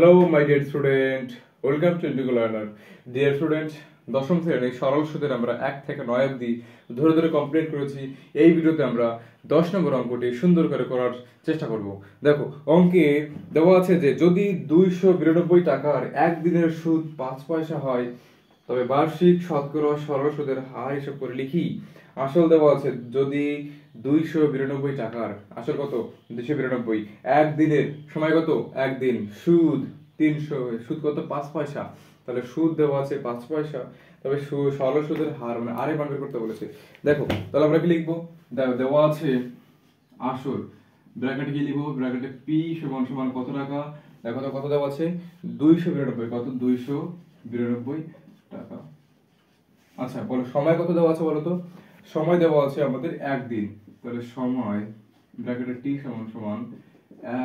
Hello my dear student, welcome to Indigo learner. Dear student, দশম শ্রেণীর সরল সুদের আমরা 1 থেকে 9 অবধি ধরে ধরে কমপ্লিট করেছি। এই ভিডিওতে আমরা 10 নম্বর অঙ্কটি সুন্দর করে করার চেষ্টা করব। দেখো, অঙ্কে দেওয়া আছে যে যদি 292 টাকার একদিনের সুদ 5 পয়সা হয়, তবে বার্ষিক শতকরা সরল সুদের হার হিসাব করে লিখি। আসল দেওয়া আছে যদি 292 টাকার আসল কত 292, একদিনের সময় কত একদিন, সুদ 300, সুদ কত 5 পয়সা, তাহলে সুদ দেওয়া আছে 5 পয়সা, তবে সরল সুদের হার মানে আরে মান বের করতে বলেছে। দেখো তাহলে আমরা কি লিখবো, দেওয়া আছে আসল, ব্র্যাকেটে কি লিখবো, ব্র্যাকেটে পি সমান সমান কত টাকা, দেখো তো কত দেওয়া আছে 292, কত 292 টাকা। আচ্ছা বলো সময় কত দেওয়া আছে বলো তো, সময় দেওয়া আছে আমাদের একদিন, তাহলে সময় ব্র্যাকেটে টি সমান সমান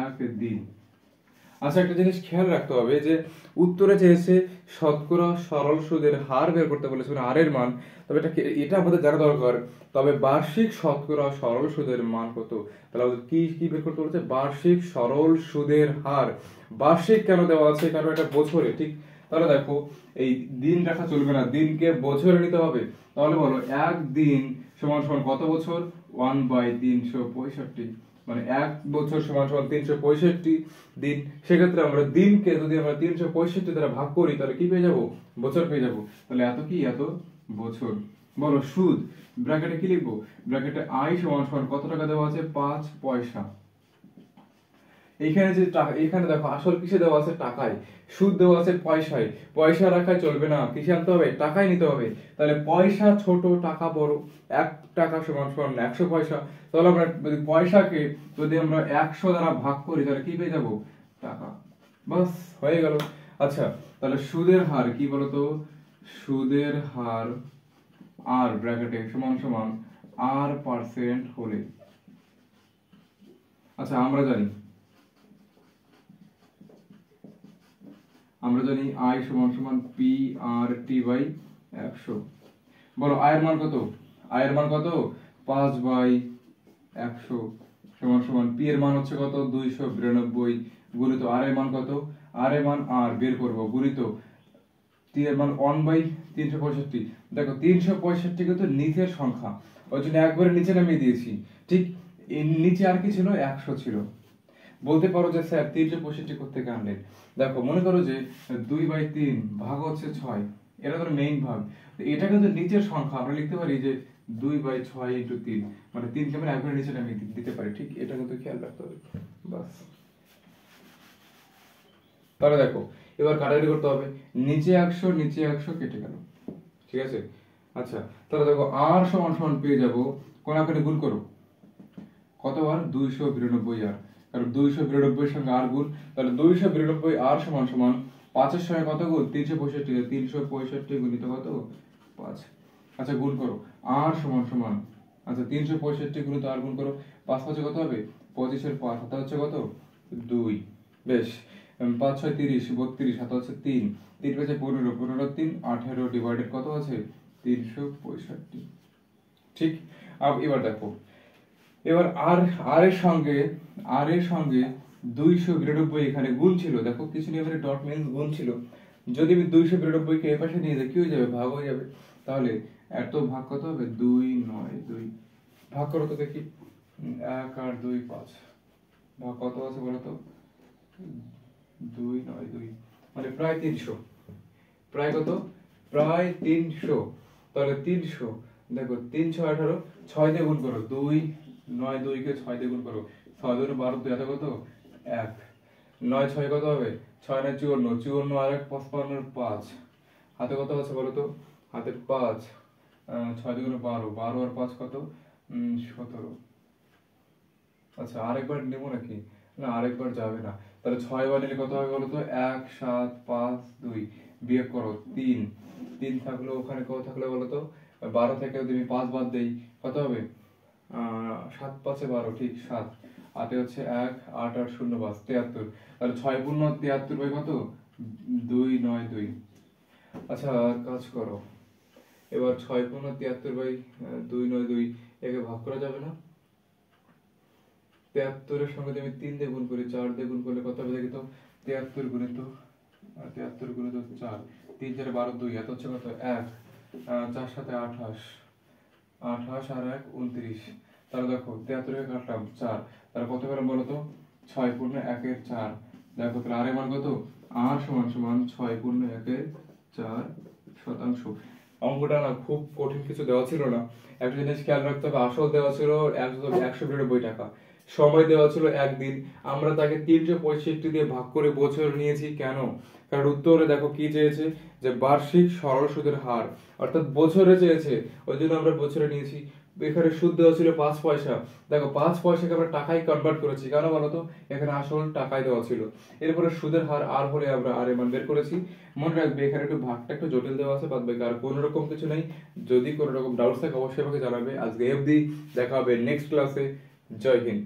একদিন। আচ্ছা একটা জিনিস খেয়াল রাখতে হবে যে উত্তরে চেয়েছে শতকরা সরল সুদের হার বের করতে বলেছে, মানে হারের মান, তবে এটা আমাদের জানা দরকার। তবে বার্ষিক শতকরা সরল সুদের মান কত, তাহলে আমাদের কি কি বের করতে বলেছে, বার্ষিক সরল সুদের হার। বার্ষিক কেন দেওয়া আছে, কারণ এটা বছরে, ঠিক। তাহলে দেখো এই দিন রাখা চলবে না, দিনকে বছরে নিতে হবে। তাহলে বলো এক দিন সমান সমান কত বছর, 1/365, মানে এক বছর সমান সমান 365 দিন। সেক্ষেত্রে আমরা দিনকে যদি আমরা 365 দ্বারা ভাগ করি, তাহলে কি পেয়ে যাব, বছর পেয়ে যাব। তাহলে এত কি, এত বছর। বলো সুদ, ব্র্যাকেটে কি লিখবো, ব্র্যাকেটে আই সমান সমান কত টাকা দেওয়া আছে 5 পয়সা। এইখানে যে এখানে দেখো আসল কিসে দেওয়া আছে, টাকায়, সুদ দেওয়া আছে পয়সায়। পয়সা রাখায় চলবে না, কিসে আনতে হবে, টাকায় নিতে হবে। তাহলে পয়সা ছোট টাকা বড়, 1 টাকা সমান সমান 100 পয়সা। তাহলে আমরা পয়সাকে যদি আমরা 100 দ্বারা ভাগ করি, তাহলে কি পেয়ে যাব, টাকা। বাস হয়ে গেল। আচ্ছা তাহলে সুদের হার কি বলতো, সুদের হার আর ব্র্যাকেটে সমান সমান আর পার্সেন্ট হলে, আচ্ছা আমরা জানি আই সমান সমান পি আর টি বাই 100। বলো আয়ের মান কত, আয়ের মান কত 5/100 সমান সমান পি এর মান হচ্ছে কত 292 গুণিত আর এর মান কত, আর এর মান আর বের করব গুণিত টি এর মান 1/365। দেখো 365 কিন্তু নিচের সংখ্যা, ওই জন্য একবারে নিচে নামিয়ে দিয়েছি, ঠিক। এর নিচে আর কি ছিল, 100 ছিল। বলতে পারো যে স্যার 365 কোত্থেকে আনলেন। দেখো মনে করো যে 2/3 ভাগ হচ্ছে 6, এটা তো মেইন ভাগ। এটা কিন্তু নিচের সংখ্যা, আমরা লিখতে পারি যে 2/6 × 3, মানে 3 কে আমরা একবারে নিচে নামিয়ে দিতে পারি, ঠিক। এটা কিন্তু খেয়াল রাখতে হবে। বাস তাহলে দেখো এবার কাটাকাটি করতে হবে, নিচে 100 নিচে 100 কেটে গেল, ঠিক আছে। আচ্ছা তাহলে দেখো আর সমান সমান পেয়ে যাবো, কোনাকুনি গুণ করো, কতবার 292 আর, কারণ 292 এর সঙ্গে আর গুণ, তাহলে 292 আর সমান সমান 5 এর সঙ্গে কত গুণ 365, 365 গুণিত কত 5। আচ্ছা গুণ করো আর সমান সমান, আচ্ছা 365 গুণিত আর গুণ করো, 5 5 কত হবে 25 এর 5, হাতে হচ্ছে কত 2। বেশ, 5 6 30, 32, হাতে হচ্ছে 3, 3 5 15, 15 3 18 ডিভাইডেড কত আছে 365, ঠিক। এবার দেখো, এবার আর এর সঙ্গে 292 এখানে গুণ ছিল, দেখো কিছু নিয়ে এখানে ডট মিনস গুণ ছিল। যদি আমি 292 কে এই পাশে নিয়ে যাই, কি হয়ে যাবে, ভাগ হয়ে যাবে। তাহলে এত ভাগ কত হবে 292, ভাগ করো তো দেখি, 1 আর 2 5, ভাগ কত আছে বলো তো 292, মানে প্রায় 300, প্রায় কত, প্রায় 300। তাহলে 300, দেখো 318, 6 দিয়ে গুণ করো, 292 কে 6 দিয়ে গুণ করো, 6 2 12, 2 হাতে কত 1, 9 6 কত হবে 6 9 54, 54 আর 1 55 5, হাতে কত আছে বলো তো, হাতে 5, 6 2 12, 12 আর 5 কত 17। আচ্ছা আরেকবার নেবো নাকি, না আরেকবার যাবে না। তাহলে 6 বার নিলে কত হবে বলো তো, 1 7 5 2, বিয়োগ করো 3, 3 থাকলো ওখানে, কত থাকলো বলো তো 12 থেকে যদি আমি 5 বাদ দেই কত হবে 7 5 12, ঠিক 7, হাতে হচ্ছে 1 8 8 0 5 73। তাহলে 6 পূর্ণ 73 বাই কত 292। আচ্ছা কাজ করো, এবার 6 পূর্ণ 73 বাই 292 একে ভাগ করা যাবে না, 73 এর সঙ্গে যদি আমি 3 দিয়ে গুণ করি, 4 দিয়ে গুণ করলে কত হবে দেখি তো, 73 গুণিত 73 গুণিত 4, 3 4 12 2, এত হচ্ছে কত 1, 4 7 28, 28 আর 1 29। তাহলে দেখো 73 কে কাটলাম 4, তাহলে কত পেলাম বলো তো? 6 পূর্ণ 1 এর 4। দেখো তাহলে আর এর মান কত? আর সমান সমান 6 পূর্ণ 1 এর 4 শতাংশ। অঙ্কটা না খুব কঠিন কিছু দেওয়া ছিল না। একটা জিনিস খেয়াল রাখতে হবে, আসল দেওয়া ছিল 192 টাকা, সময় দেওয়া ছিল একদিন, আমরা তাকে 365 দিয়ে ভাগ করে বছর নিয়েছি। কেন? কারণ উত্তরে দেখো কি চেয়েছে, যে বার্ষিক সরল সুদের হার, অর্থাৎ বছরে চেয়েছে, ওই জন্য আমরা বছরে নিয়েছি। এখানে সুদ দেওয়া ছিল 5 পয়সা, দেখো 5 পয়সাকে আমরা টাকায় কনভার্ট করেছি। কেন বলতো? এখানে আসল টাকায় দেওয়া ছিল। এরপরে সুদের হার আর হলে আমরা আর এর মান বের করেছি। মনে রাখবে এখানে একটু ভাগটা একটু জটিল দেওয়া আছে, বাদ বাকি আর কোনো রকম কিছু নেই। যদি কোনো রকম ডাউটস থাকে অবশ্যই আমাকে জানাবে। আজকে অবধি, দেখা হবে নেক্সট ক্লাসে। জয় হিন্দ।